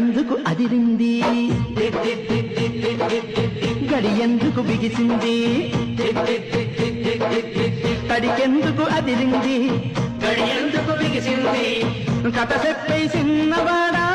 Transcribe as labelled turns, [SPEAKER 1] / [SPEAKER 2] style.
[SPEAKER 1] ఎందుకు అదిరింది గడి ఎందుకు బిగిసింది తడికెందుకు అదిరింది
[SPEAKER 2] గడి ఎందుకు బిగిసింది
[SPEAKER 1] కథ చెప్పే చిన్నవాడా